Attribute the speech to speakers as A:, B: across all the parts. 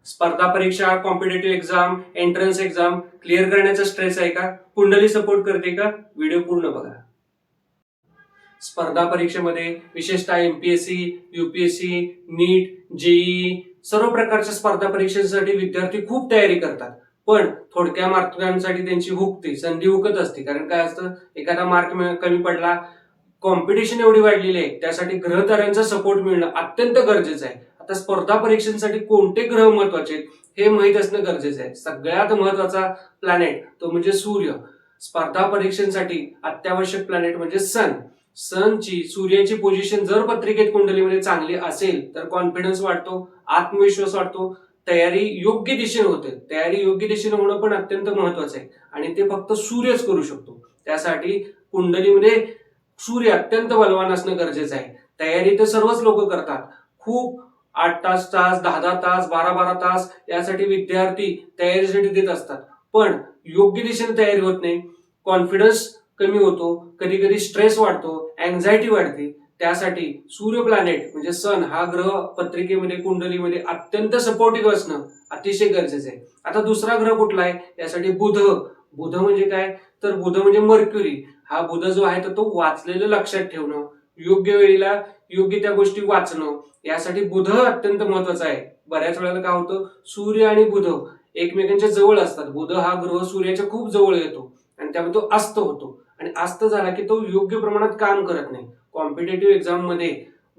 A: स्पर्धा परीक्षा, competitive exam, entrance exam clear करण्याचा स्ट्रेस आहे का? कुंडली सपोर्ट करते का? व्हिडिओ पूर्ण बघा. स्पर्धा परीक्षेमध्ये विशेषतः एमपीएससी, यूपीएससी, नीट, जेईई सर्व प्रकारच्या स्पर्धा परीक्षेसाठी विद्यार्थी खूप तयारी करतात. पण थोडक्या मार्कांसाठी त्यांची हुकते, संधी हुकत असते. कारण काय असतं, एखादा मार्क कमी पडला, कॉम्पिटिशन एवढी वाढलेली आहे, त्यासाठी ग्रहताऱ्यांचा सपोर्ट मिळणं अत्यंत गरजेचं आहे. आता स्पर्धा परीक्षांसाठी कोणते ग्रह महत्वाचे आहेत हे माहीत असणं गरजेचं आहे. सगळ्यात महत्वाचा प्लॅनेट तो म्हणजे सूर्य. स्पर्धा परीक्षांसाठी अत्यावश्यक प्लॅनेट म्हणजे सनची सूर्याची पोझिशन जर पत्रिकेत कुंडलीमध्ये चांगली असेल तर कॉन्फिडन्स वाढतो, आत्मविश्वास वाढतो, तयारी योग्य दिशेने होते. तयारी योग्य दिशेने होणं पण अत्यंत महत्वाचं आहे आणि ते फक्त सूर्यच करू शकतो. त्यासाठी कुंडलीमध्ये सूर्य अत्यंत बलवान असणं गरजेचं आहे. तयारी तर सर्वच लोक करतात. खूप 8 तास, 10 तास, 12 तास यासाठी विद्यार्थी तयारीसाठी देत असतात. पण योग्य दिशेने तयारी होत नाही, कॉन्फिडन्स कमी होतो, कधी कधी स्ट्रेस वाढतो, अँझायटी वाढते. त्यासाठी सूर्य प्लॅनेट म्हणजे सन हा ग्रह पत्रिकेमध्ये कुंडलीमध्ये अत्यंत सपोर्टिव्ह असणं अतिशय गरजेचं आहे. आता दुसरा ग्रह कुठला आहे? यासाठी बुध म्हणजे काय? तर बुध म्हणजे मर्क्युरी. हा बुध जो आहे तर तो वाचलेलं लक्षात ठेवणं, योग्य वेळेला योग्य त्या गोष्टी वाचणं, यासाठी बुध अत्यंत महत्वाचा आहे. बऱ्याच वेळेला काय होतं, सूर्य आणि बुध एकमेकांच्या जवळ असतात. बुध हा ग्रह सूर्याच्या खूप जवळ येतो आणि त्यामुळे तो अस्त होतो आणि अस्त झाला की तो योग्य प्रमाणात काम करत नाही. कॉम्पिटेटिव्ह एक्झाम मध्ये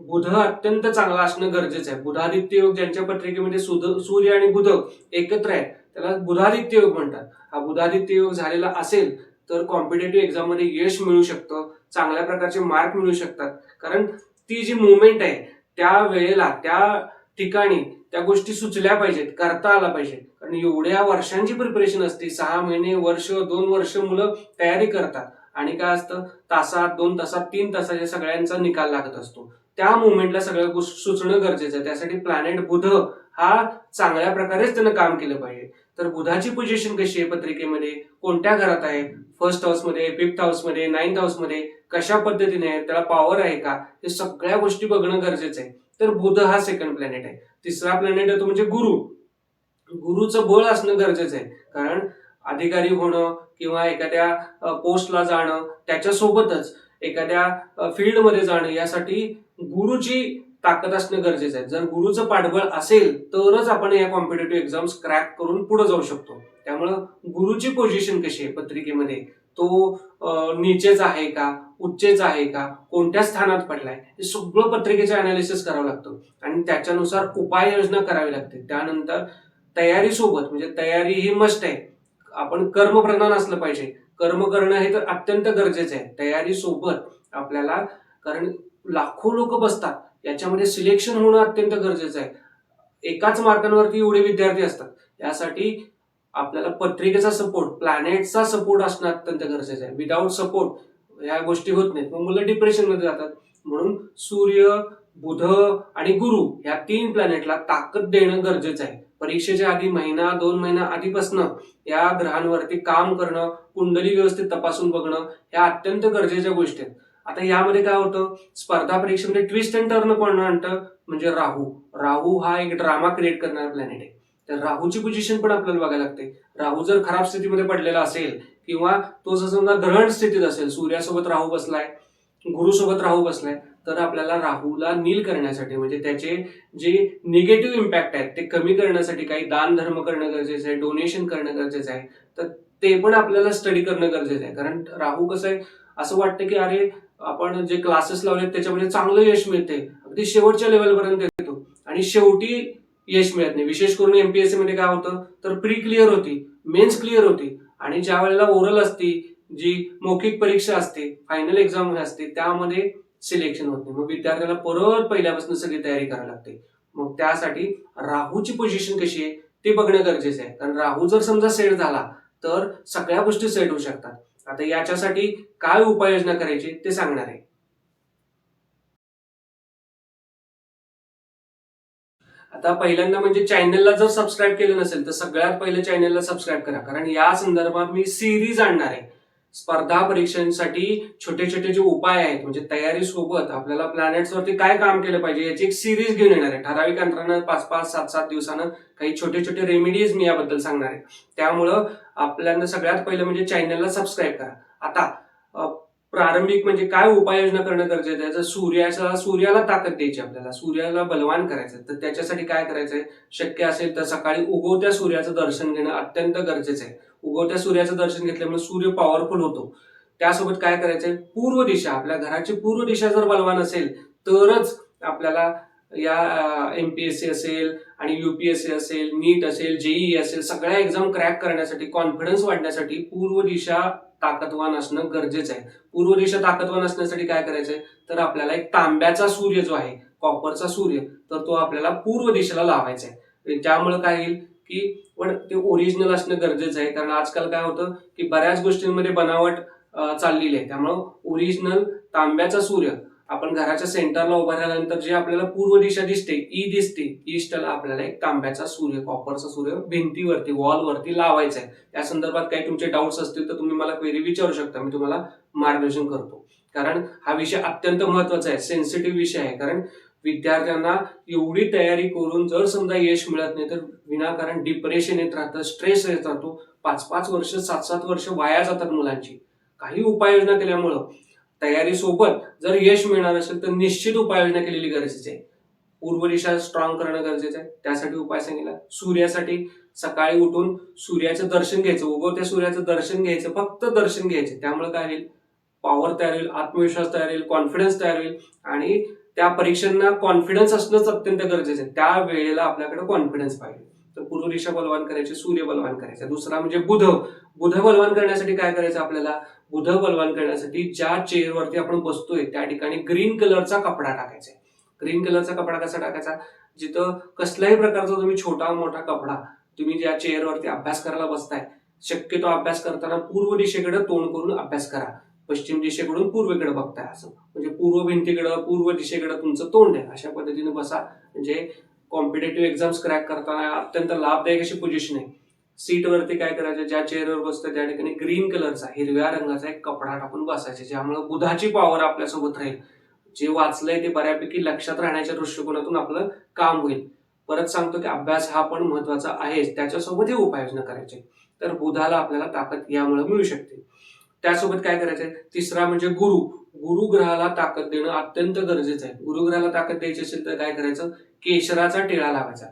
A: बुध अत्यंत चांगला असणं गरजेचं आहे. बुधादित्य योग ज्यांच्या पत्रिकेमध्ये सूर्य आणि बुध एकत्र आहे त्याला बुधादित्य योग म्हणतात. हा बुधादित्य योग झालेला असेल तर कॉम्पिटेटिव्ह एक्झाम मध्ये यश मिळू शकतं, चांगल्या प्रकारचे मार्क मिळू शकतात. कारण ती जी मुवमेंट आहे त्या वेळेला त्या ठिकाणी त्या गोष्टी सुचल्या पाहिजेत, करता आला पाहिजे. कारण एवढ्या वर्षांची प्रिपरेशन असते, 6 महिने, वर्ष, 2 वर्ष मुलं तयारी करतात आणि काय असतं, तासात, 2 तासात, 3 तासाच्या सगळ्यांचा निकाल लागत असतो. त्या मुवमेंटला सगळ्या गोष्टी सुचणं गरजेचं आहे. त्यासाठी प्लॅनेट बुध हा चांगल्या प्रकारेच त्यानं काम केलं पाहिजे. तर बुधाची पोझिशन कशी आहे पत्रिकेमध्ये, कोणत्या घरात आहे, फर्स्ट हाऊस मध्ये, फिफ्थ हाऊस मध्ये, 9th हाऊस मध्ये, कशा पद्धतीने आहे, त्याला पॉवर आहे का, हे सगळ्या गोष्टी बघणं गरजेचं आहे. तर बुध हा सेकंड प्लॅनेट आहे. तिसरा प्लॅनेट आहे तो म्हणजे गुरुचं बळ असणं गरजेचं आहे. कारण अधिकारी होणं किंवा एखाद्या पोस्टला जाणं, त्याच्यासोबतच एखाद्या फील्डमध्ये जाणं, यासाठी गुरुची ताकद असणं गरजेचं आहे. जर गुरुचं पाठबळ असेल तरच आपण या कॉम्पिटेटिव्ह एक्झाम्स क्रॅक करून पुढे जाऊ शकतो. त्यामुळं गुरुची पोझिशन कशी आहे पत्रिकेमध्ये, तो नीचेच आहे का, उच्चेच आहे का, कोणत्या स्थानात पडलाय, हे सगळं पत्रिकेचं अनालिसिस करावं लागतं आणि त्याच्यानुसार उपाययोजना करावी लागते. त्यानंतर तयारी सोबत, म्हणजे तयारी ही मस्ट आहे. आपण कर्मप्रधान असलं पाहिजे. कर्म करणं हे तर अत्यंत गरजेचं आहे तयारी सोबत आपल्याला. कारण लाखो लोक बसतात, याच्यामध्ये सिलेक्शन होणं अत्यंत गरजेचं आहे. एकाच मार्कांवरती एवढे विद्यार्थी असतात. यासाठी आपल्याला पत्रिकेचा सपोर्ट, प्लॅनेटचा सपोर्ट असणं अत्यंत गरजेचं आहे. विदाऊट सपोर्ट या गोष्टी होत नाहीत, मग मुलं डिप्रेशन मध्ये जातात. म्हणून सूर्य, बुध आणि गुरु या 3 प्लॅनेटला ताकद देणं गरजेचं आहे. परीक्षेच्या आधी महिना 2 महिना आधीपासून या ग्रहांवरती काम करणं, कुंडली व्यवस्थित तपासून बघणं, या अत्यंत गरजेच्या गोष्टी आहेत. आता यामध्ये काय होतं, स्पर्धा परीक्षेमध्ये ट्विस्ट अँड टर्न कोण आणतं, म्हणजे राहू हा एक ड्रामा क्रिएट करणारा प्लॅनेट आहे. तर राहूची पोझिशन पण आपल्याला बघायला लागते. राहू जर खराब स्थितीमध्ये पडलेला असेल किंवा तो जर समजा ग्रहण स्थितीत असेल, सूर्यासोबत राहू बसलाय, गुरुसोबत राहू बसलाय, तर आपल्याला राहूला नील करण्यासाठी, म्हणजे त्याचे जे निगेटिव्ह इम्पॅक्ट आहेत ते कमी करण्यासाठी काही दान धर्म करणं गरजेचं आहे, डोनेशन करणं गरजेचं आहे. तर ते पण आपल्याला स्टडी करणं गरजेचं आहे. कारण राहू कसं आहे, असं वाटतं की अरे आपण जे क्लासेस लावले त्याच्यामध्ये चांगलं यश मिळते, अगदी शेवटच्या लेवलपर्यंत येतो आणि शेवटी यश मिळत नाही. विशेष करून एमपीएससी मध्ये काय होतं, तर प्री क्लिअर होती, मेन्स क्लिअर होती आणि ज्या वेळेला ओरल असती, जी मौखिक परीक्षा असते, फायनल एक्झाम असते, त्यामध्ये सिलेक्शन होत नाही. मग विद्यार्थ्याला परत पहिल्यापासून सगळी तयारी करावी लागते. मग त्यासाठी राहूची पोझिशन कशी आहे ते बघणं गरजेचं आहे. कारण राहू जर समजा सेट झाला तर सगळ्या गोष्टी सेट होऊ शकतात. आता याच्यासाठी काय उपाययोजना करायची ते सांगणार आहे. आता पहिल्यांदा म्हणजे चॅनलला जर सबस्क्राईब केलं नसेल तर सगळ्यात पहिले चॅनलला सबस्क्राईब करा. कारण या संदर्भात मी सिरीज आणणार आहे. स्पर्धा परीक्षांसाठी छोटे छोटे जे उपाय आहेत म्हणजे तयारी सोबत आपल्याला प्लॅनेट्सवरती काय काम केलं पाहिजे याची एक सिरीज घेऊन येणार आहे. ठराविक अंतरानं 5-5, 7-7 दिवसानं काही छोटे छोटे रेमेडीज मी याबद्दल सांगणार आहे. त्यामुळं आपल्याला सगळ्यात पहिलं म्हणजे चॅनलला सबस्क्राईब करा. आता प्रारंभिक म्हणजे काय उपाययोजना करणं गरजेचं आहे. जर सूर्याला ताकद द्यायची, आपल्याला सूर्याला बलवान करायचं, तर त्याच्यासाठी काय करायचंय, शक्य असेल तर सकाळी उगवत्या सूर्याचं दर्शन घेणं अत्यंत गरजेचं आहे. उगवत्या सूर्याचं दर्शन घेतल्यामुळे सूर्य पॉवरफुल होतो. त्यासोबत काय करायचंय, पूर्व दिशा, आपल्या घराची पूर्व दिशा जर बलवान असेल तरच आपल्याला या एमपीएससी असेल आणि युपीएससी असेल, नीट असेल, जेईई असेल, सगळ्या एक्झाम क्रॅक करण्यासाठी, कॉन्फिडन्स वाढण्यासाठी पूर्व दिशा ताकदवान असणं गरजेचं आहे. पूर्व दिशा ताकदवान असण्यासाठी काय करायचंय, तर आपल्याला एक तांब्याचा सूर्य जो आहे, कॉपरचा सूर्य, तर तो आपल्याला पूर्व दिशेला लावायचा आहे. त्यामुळे काय होईल की पण ते ओरिजिनल असणं गरजेचं आहे. कारण आजकाल काय होतं की बऱ्याच गोष्टींमध्ये बनावट चाललेली आहे. त्यामुळं ओरिजिनल तांब्याचा सूर्य आपण घराच्या सेंटरला उभा राहिल्यानंतर जे आपल्याला पूर्व दिशा दिसते, दिसते, ईस्टला आपल्याला एक तांब्याचा सूर्य, कॉपरचा सूर्य भिंतीवरती, वॉलवरती लावायचा आहे. त्या संदर्भात काही तुमचे डाऊट्स असतील तर तुम्ही मला क्वेरी विचारू शकता, मी तुम्हाला मार्गदर्शन करतो. कारण हा विषय अत्यंत महत्वाचा आहे, सेन्सिटिव्ह विषय आहे. कारण विद्यार्थ्यांना एवढी तयारी करून जर समजा यश मिळत नाही तर विनाकारण डिप्रेशन येत राहतं, स्ट्रेस येत राहतो. 5-5 वर्ष, 7-7 वर्ष वाया जातात मुलांची. काही उपाययोजना केल्यामुळं तयारी सोबत जर यश मिळणार असेल तर निश्चित उपाययोजना केलेली गरजेची आहे. पूर्व दिशा स्ट्रॉंग करणं गरजेचं आहे. त्यासाठी उपाय सांगितला. सूर्यासाठी सकाळी उठून सूर्याचं दर्शन घ्यायचं, उगवत्या सूर्याचं दर्शन घ्यायचं, फक्त दर्शन घ्यायचं. त्यामुळे काय होईल, पॉवर तयार होईल, आत्मविश्वास तयार होईल, कॉन्फिडन्स तयार होईल आणि त्या परीक्षांना कॉन्फिडन्स असणंच अत्यंत गरजेचं आहे. त्या वेळेला आपल्याकडे कॉन्फिडन्स पाहिजे. तर पूर्व दिशा बलवान करायची, सूर्य बलवान करायचा. दुसरा म्हणजे बुध बलवान करण्यासाठी काय करायचं आपल्याला, बुध बलवान करण्यासाठी ज्या चेअरवरती आपण बसतोय त्या ठिकाणी ग्रीन कलरचा कपडा टाकायचा. ग्रीन कलरचा कपडा कसा टाकायचा, जिथं कसल्याही प्रकारचा तुम्ही छोटा मोठा कपडा, तुम्ही ज्या चेअरवरती अभ्यास करायला बसताय, शक्यतो अभ्यास करताना पूर्व दिशेकडे तोंड करून अभ्यास करा. पश्चिम दिशेकडून पूर्वेकडे बघताय असं, म्हणजे पूर्व भिंतीकडे, पूर्व दिशेकडे तुमचं तोंड आहे. अशा पद्धतीने बसा. म्हणजे कॉम्पिटेटिव्ह एक्झाम्स क्रॅक करताना अत्यंत लाभदायक अशी पोझिशन आहे. सीटवरती काय करायचं, ज्या चेअरवर बसतं त्या ठिकाणी ग्रीन कलरचा, हिरव्या रंगाचा एक कपडा टाकून बसायचे, ज्यामुळे बुधाची पॉवर आपल्यासोबत राहील. जे वाचलंय ते बऱ्यापैकी लक्षात राहण्याच्या दृष्टिकोनातून आपलं काम होईल. परत सांगतो की अभ्यास हा पण महत्वाचा आहेच, त्याच्यासोबत हे उपाययोजना करायचे. तर बुधाला आपल्याला ताकद यामुळे मिळू शकते. त्यासोबत काय करायचंय, तिसरा म्हणजे गुरु ग्रहाला ताकद देणं अत्यंत गरजेचं आहे. गुरुग्रहाला ताकद द्यायची असेल तर काय करायचं, केशराचा टिळा लावायचा.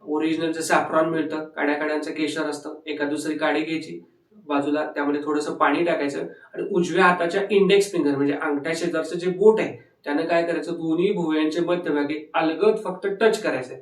A: ओरिजिनल जे सॅफ्रॉन मिळतं, काड्यांचं केशर असतं, एका दुसरी काडी घ्यायची बाजूला, त्यामध्ये थोडंसं पाणी टाकायचं आणि उजव्या हाताच्या इंडेक्स फिंगर म्हणजे अंगठ्या शेजारचं जे बोट आहे त्यानं काय करायचं, दोन्ही भुवयांचे मध्यभागी अलगद फक्त टच करायचं,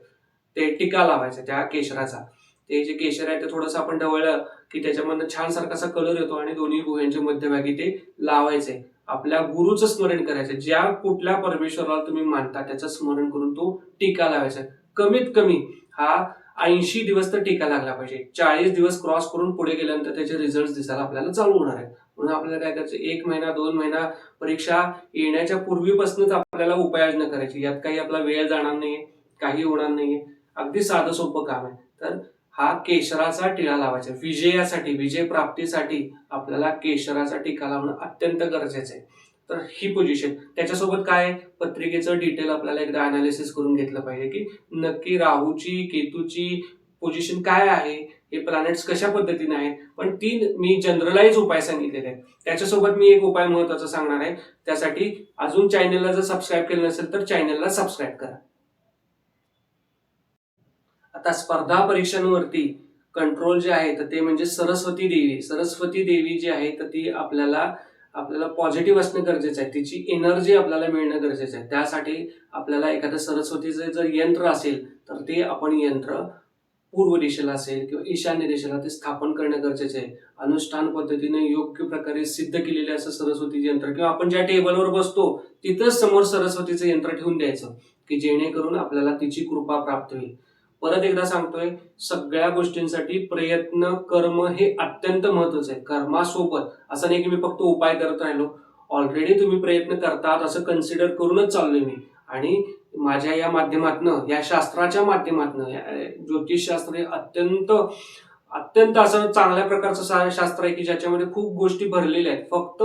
A: ते टिका लावायचा त्या केशराचा. ते जे केशर आहे ते थोडंसं आपण ढवळलं की त्याच्यामधनं छान सारखासा कलर येतो आणि दोन्ही भुवयांच्या मध्यभागी ते लावायचे. आपल्या गुरुचं स्मरण करायचं, ज्या कुठल्या परमेश्वराला तुम्ही मानता त्याचं स्मरण करून तो टीका लावायचा. कमीत कमी हा 80 दिवस तर टीका लागला पाहिजे. 40 दिवस क्रॉस करून पुढे गेल्यानंतर त्याचे रिझल्ट दिसायला आपल्याला चालू होणार आहेत. म्हणून आपल्याला काय करायचं, 1 महिना 2 महिना परीक्षा येण्याच्या पूर्वीपासूनच आपल्याला उपाययोजना करायची. यात काही आपला वेळ जाणार नाहीये, काही होणार नाहीये, अगदी साधं सोपं काम आहे. तर हा केशराचा टिळा लावायचा. विजय प्राप्तीसाठी आपल्याला केशराचा टिका लावणं अत्यंत गरजेचं आहे. तर ही पोझिशन, त्याच्यासोबत काय, पत्रिकेचं डिटेल आपल्याला एकदा अनालिसिस करून घेतलं पाहिजे की नक्की राहूची, केतूची पोझिशन काय आहे, हे प्लॅनेट्स कशा पद्धतीने आहेत. पण 3 मी जनरलाइज उपाय सांगितलेले आहेत. त्याच्यासोबत मी एक उपाय महत्वाचा सांगणार आहे. त्यासाठी अजून चॅनलला जर सबस्क्राईब केलं नसेल तर चॅनलला सबस्क्राईब करा. आता स्पर्धा परीक्षांवरती कंट्रोल जे आहे तर ते म्हणजे सरस्वती देवी. सरस्वती देवी जी आहे तर ती आपल्याला पॉझिटिव्ह असणं गरजेचं आहे. तिची एनर्जी आपल्याला मिळणं गरजेचं आहे. त्यासाठी आपल्याला एखादं सरस्वतीचं जर यंत्र असेल तर ते आपण यंत्र पूर्व दिशेला असेल किंवा ईशान्य दिशेला ते स्थापन करणं गरजेचं आहे. अनुष्ठान पद्धतीने योग्य प्रकारे सिद्ध केलेले असं सरस्वतीचं यंत्र, किंवा आपण ज्या टेबलवर बसतो तिथंच समोर सरस्वतीचं यंत्र ठेवून द्यायचं की जेणेकरून आपल्याला तिची कृपा प्राप्त होईल. परत एकदा सांगतोय, सगळ्या गोष्टींसाठी प्रयत्न, कर्म हे अत्यंत महत्वाचं आहे. कर्मासोबत असं नाही की मी फक्त उपाय करत राहिलो, ऑलरेडी तुम्ही प्रयत्न करतात असं कन्सिडर करूनच चाललोय मी. आणि माझ्या या माध्यमातनं, या शास्त्राच्या माध्यमातनं, ज्योतिषशास्त्र हे अत्यंत अत्यंत असं चांगल्या प्रकारचं शास्त्र आहे की ज्याच्यामध्ये खूप गोष्टी भरलेल्या आहेत. फक्त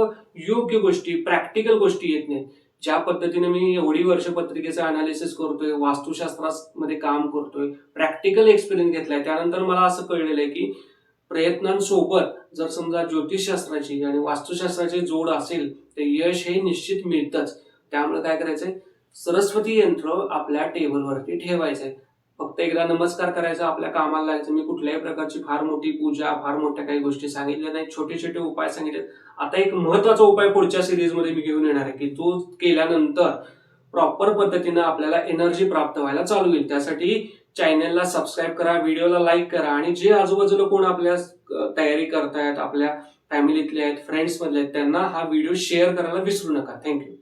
A: योग्य गोष्टी, प्रॅक्टिकल गोष्टी येत नाहीत. ज्या पद्धतीने मी एवढी वर्ष पत्रिकेचं अनालिसिस करतोय, वास्तुशास्त्रामध्ये काम करतोय, प्रॅक्टिकल एक्सपिरियन्स घेतलाय, त्यानंतर मला असं कळलेलं आहे की प्रयत्नांसोबत जर समजा ज्योतिषशास्त्राची आणि वास्तुशास्त्राची जोड असेल तर यश हे निश्चित मिळतंच. त्यामुळे काय करायचंय, सरस्वती यंत्र आपल्या टेबलवरती ठेवायचंय. फक्त एकदा नमस्कार करायचा, आपल्या कामाला लागायचं. मी कुठल्याही प्रकारची फार मोठी पूजा, फार मोठ्या काही गोष्टी सांगितल्या नाहीत, छोटे छोटे उपाय सांगितले. आता एक महत्वाचा उपाय पुढच्या सिरीजमध्ये मी घेऊन येणार आहे की तो केल्यानंतर प्रॉपर पद्धतीनं आपल्याला एनर्जी प्राप्त व्हायला चालू होईल. त्यासाठी चॅनलला सबस्क्राईब करा, व्हिडिओला लाईक करा आणि जे आजूबाजूला कोण आपल्या तयारी करतायत, आपल्या फॅमिलीतले आहेत, फ्रेंड्स मधले आहेत, त्यांना हा व्हिडिओ शेअर करायला विसरू नका. थँक्यू.